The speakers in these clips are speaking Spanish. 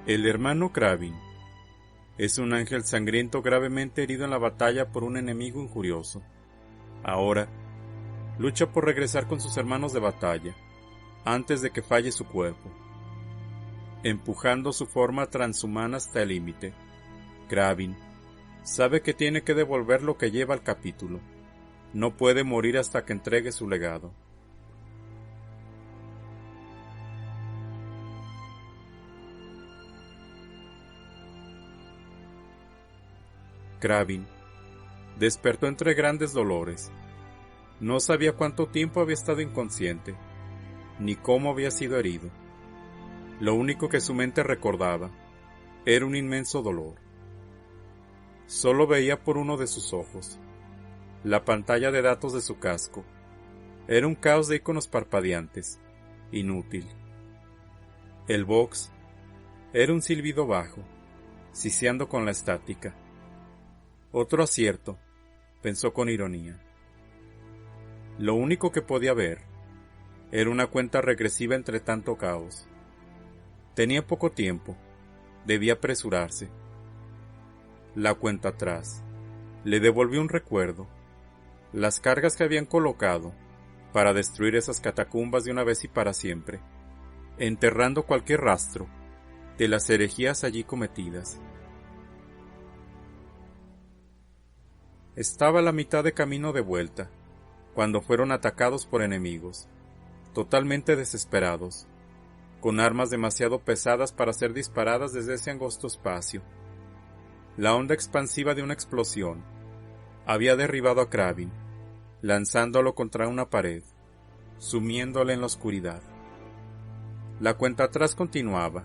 El hermano Kraven es un ángel sangriento gravemente herido en la batalla por un enemigo injurioso. Ahora, lucha por regresar con sus hermanos de batalla, antes de que falle su cuerpo. Empujando su forma transhumana hasta el límite, Kraven sabe que tiene que devolver lo que lleva al capítulo. No puede morir hasta que entregue su legado. Kraven despertó entre grandes dolores. No sabía cuánto tiempo había estado inconsciente, ni cómo había sido herido. Lo único que su mente recordaba era un inmenso dolor. Solo veía por uno de sus ojos. La pantalla de datos de su casco era un caos de iconos parpadeantes, inútil. El box era un silbido bajo, siseando con la estática. Otro acierto, pensó con ironía. Lo único que podía ver era una cuenta regresiva entre tanto caos. Tenía poco tiempo, debía apresurarse. La cuenta atrás le devolvió un recuerdo, las cargas que habían colocado para destruir esas catacumbas de una vez y para siempre, enterrando cualquier rastro de las herejías allí cometidas. Estaba a la mitad de camino de vuelta, cuando fueron atacados por enemigos, totalmente desesperados, con armas demasiado pesadas para ser disparadas desde ese angosto espacio. La onda expansiva de una explosión había derribado a Kraven, lanzándolo contra una pared, sumiéndole en la oscuridad. La cuenta atrás continuaba.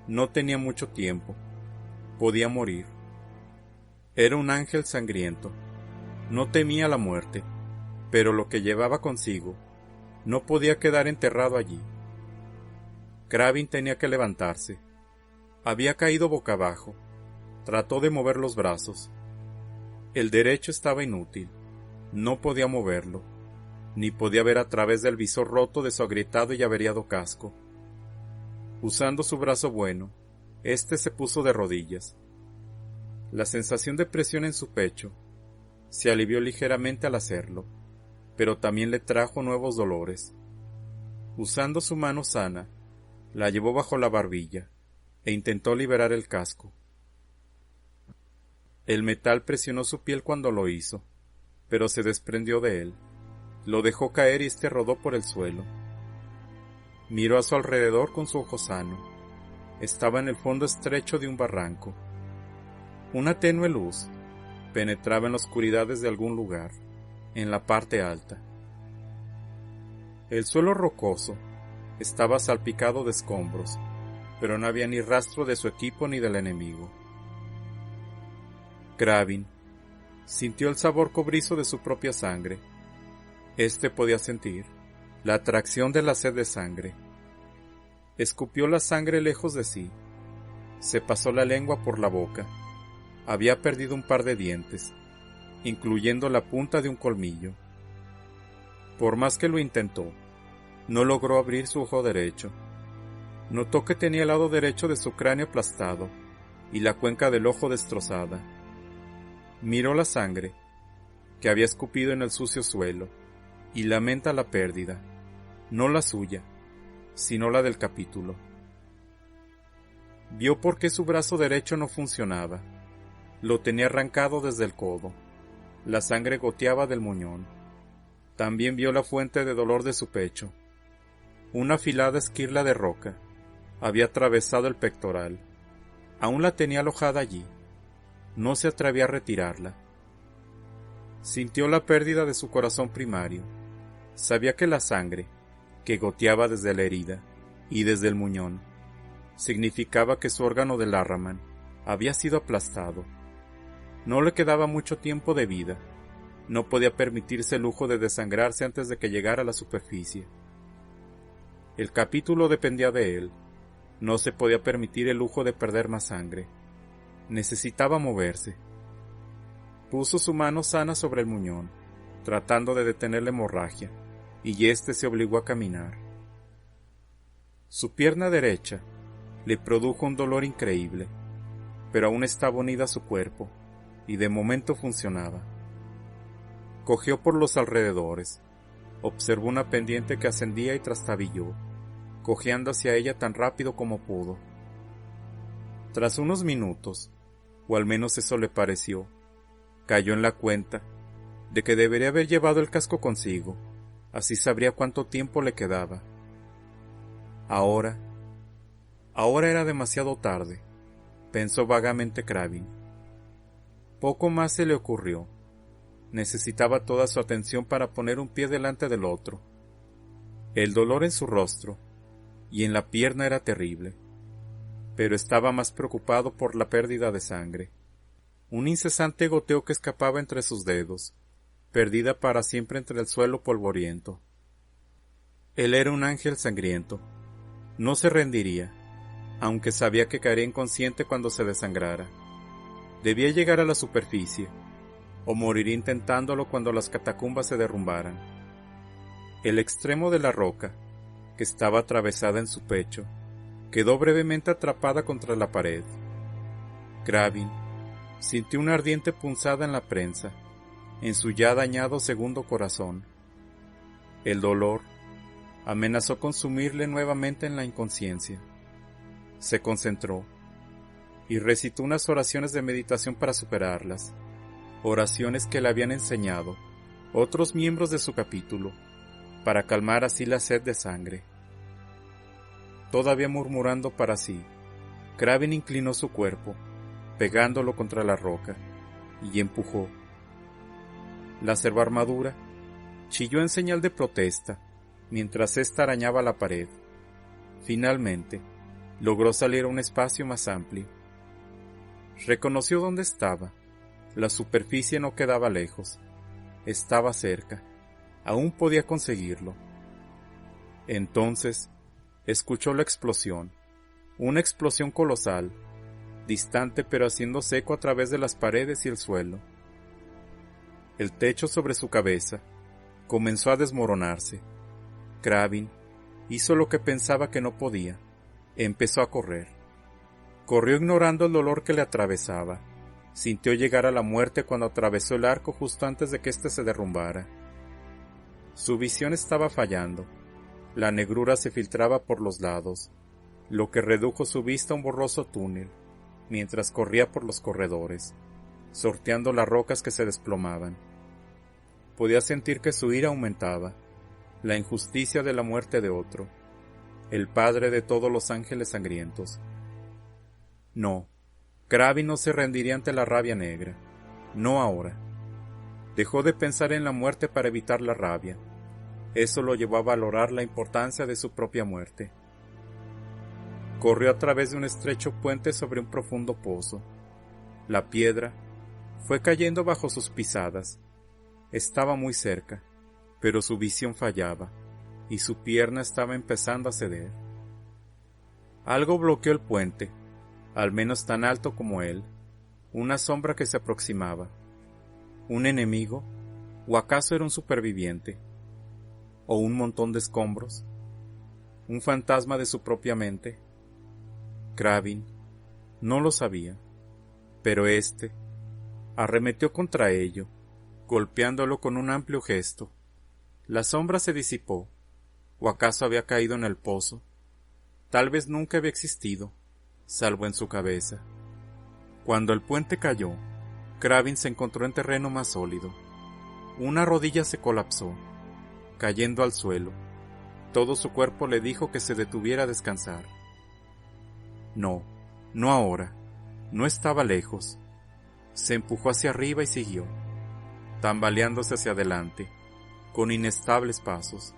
No tenía mucho tiempo. Podía morir. Era un ángel sangriento. No temía la muerte, pero lo que llevaba consigo no podía quedar enterrado allí. Kraven tenía que levantarse. Había caído boca abajo. Trató de mover los brazos. El derecho estaba inútil. No podía moverlo, ni podía ver a través del visor roto de su agrietado y averiado casco. Usando su brazo bueno, éste se puso de rodillas. La sensación de presión en su pecho se alivió ligeramente al hacerlo, pero también le trajo nuevos dolores. Usando su mano sana, la llevó bajo la barbilla e intentó liberar el casco. El metal presionó su piel cuando lo hizo, pero se desprendió de él. Lo dejó caer y éste rodó por el suelo. Miró a su alrededor con su ojo sano. Estaba en el fondo estrecho de un barranco. Una tenue luz penetraba en la oscuridad desde algún lugar, en la parte alta. El suelo rocoso estaba salpicado de escombros, pero no había ni rastro de su equipo ni del enemigo. Kraven sintió el sabor cobrizo de su propia sangre. Este podía sentir la atracción de la sed de sangre. Escupió la sangre lejos de sí. Se pasó la lengua por la boca. Había perdido un par de dientes, incluyendo la punta de un colmillo. Por más que lo intentó, no logró abrir su ojo derecho. Notó que tenía el lado derecho de su cráneo aplastado y la cuenca del ojo destrozada. Miró la sangre que había escupido en el sucio suelo y lamenta la pérdida, no la suya, sino la del capítulo. Vio por qué su brazo derecho no funcionaba. Lo tenía arrancado desde el codo. La sangre goteaba del muñón. También vio la fuente de dolor de su pecho. Una afilada esquirla de roca había atravesado el pectoral. Aún la tenía alojada allí. No se atrevía a retirarla. Sintió la pérdida de su corazón primario. Sabía que la sangre, que goteaba desde la herida y desde el muñón, significaba que su órgano del Ahriman había sido aplastado. No le quedaba mucho tiempo de vida. No podía permitirse el lujo de desangrarse antes de que llegara a la superficie. El capítulo dependía de él. No se podía permitir el lujo de perder más sangre. Necesitaba moverse. Puso su mano sana sobre el muñón, tratando de detener la hemorragia, y éste se obligó a caminar. Su pierna derecha le produjo un dolor increíble, pero aún estaba unida a su cuerpo, y de momento funcionaba. Cogió por los alrededores, observó una pendiente que ascendía y trastabilló, cojeando hacia ella tan rápido como pudo. Tras unos minutos, o al menos eso le pareció, cayó en la cuenta de que debería haber llevado el casco consigo, así sabría cuánto tiempo le quedaba. Ahora era demasiado tarde, pensó vagamente Kraven. Poco más se le ocurrió. Necesitaba toda su atención para poner un pie delante del otro. El dolor en su rostro y en la pierna era terrible, pero estaba más preocupado por la pérdida de sangre. Un incesante goteo que escapaba entre sus dedos, perdida para siempre entre el suelo polvoriento. Él era un ángel sangriento. No se rendiría, aunque sabía que caería inconsciente cuando se desangrara. Debía llegar a la superficie, o moriría intentándolo cuando las catacumbas se derrumbaran. El extremo de la roca, que estaba atravesada en su pecho, quedó brevemente atrapada contra la pared. Kraven sintió una ardiente punzada en la prensa, en su ya dañado segundo corazón. El dolor amenazó consumirle nuevamente en la inconsciencia. Se concentró y recitó unas oraciones de meditación para superarlas, oraciones que le habían enseñado otros miembros de su capítulo, para calmar así la sed de sangre. Todavía murmurando para sí, Kraven inclinó su cuerpo, pegándolo contra la roca, y empujó. La servarmadura chilló en señal de protesta, mientras ésta arañaba la pared. Finalmente, logró salir a un espacio más amplio. Reconoció dónde estaba. La superficie no quedaba lejos. Estaba cerca. Aún podía conseguirlo. Entonces, escuchó la explosión. Una explosión colosal, distante pero haciendo eco a través de las paredes y el suelo. El techo sobre su cabeza comenzó a desmoronarse. Kraven hizo lo que pensaba que no podía. Empezó a correr. Corrió ignorando el dolor que le atravesaba. Sintió llegar a la muerte cuando atravesó el arco justo antes de que éste se derrumbara. Su visión estaba fallando. La negrura se filtraba por los lados, lo que redujo su vista a un borroso túnel, mientras corría por los corredores, sorteando las rocas que se desplomaban. Podía sentir que su ira aumentaba, la injusticia de la muerte de otro, el padre de todos los ángeles sangrientos. No, Kraven no se rendiría ante la rabia negra, no ahora. Dejó de pensar en la muerte para evitar la rabia. Eso lo llevó a valorar la importancia de su propia muerte. Corrió a través de un estrecho puente sobre un profundo pozo. La piedra fue cayendo bajo sus pisadas. Estaba muy cerca, pero su visión fallaba, y su pierna estaba empezando a ceder. Algo bloqueó el puente, al menos tan alto como él, una sombra que se aproximaba. ¿Un enemigo? ¿O acaso era un superviviente? ¿O un montón de escombros? ¿Un fantasma de su propia mente? Kraven no lo sabía, pero éste arremetió contra ello, golpeándolo con un amplio gesto. La sombra se disipó, ¿o acaso había caído en el pozo? Tal vez nunca había existido, salvo en su cabeza. Cuando el puente cayó, Kraven se encontró en terreno más sólido. Una rodilla se colapsó, cayendo al suelo. Todo su cuerpo le dijo que se detuviera a descansar. No, no ahora. No estaba lejos. Se empujó hacia arriba y siguió, tambaleándose hacia adelante, con inestables pasos.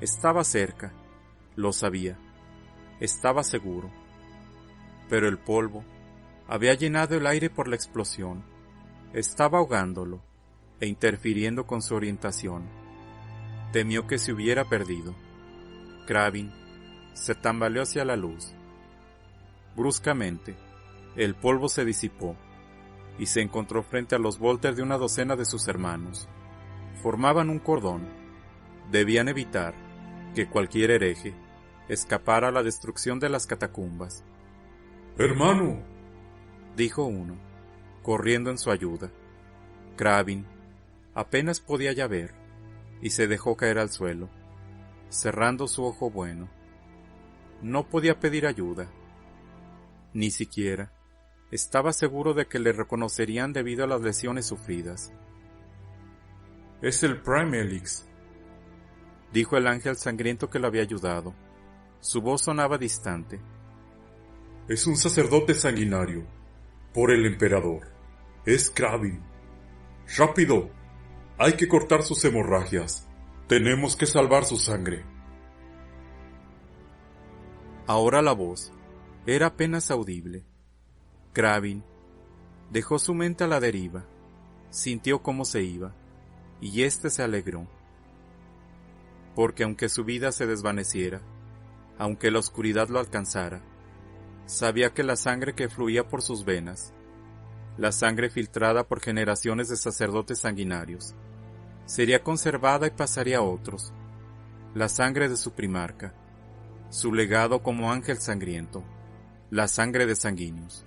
Estaba cerca, lo sabía, estaba seguro. Pero el polvo había llenado el aire por la explosión, estaba ahogándolo e interfiriendo con su orientación. Temió que se hubiera perdido. Kraven se tambaleó hacia la luz. Bruscamente, el polvo se disipó y se encontró frente a los Volter de una docena de sus hermanos. Formaban un cordón. Debían evitar que cualquier hereje escapar a la destrucción de las catacumbas. «Hermano», dijo uno, corriendo en su ayuda. Kraven apenas podía ya ver, y se dejó caer al suelo, cerrando su ojo bueno. No podía pedir ayuda. Ni siquiera estaba seguro de que le reconocerían debido a las lesiones sufridas. «Es el Prime Helix», dijo el ángel sangriento que lo había ayudado. Su voz sonaba distante. «Es un sacerdote sanguinario, por el emperador. Es Kraven. ¡Rápido! Hay que cortar sus hemorragias. Tenemos que salvar su sangre». Ahora la voz era apenas audible. Kraven dejó su mente a la deriva, sintió cómo se iba, y éste se alegró. Porque aunque su vida se desvaneciera, aunque la oscuridad lo alcanzara, sabía que la sangre que fluía por sus venas, la sangre filtrada por generaciones de sacerdotes sanguinarios, sería conservada y pasaría a otros, la sangre de su primarca, su legado como ángel sangriento, la sangre de sanguíneos.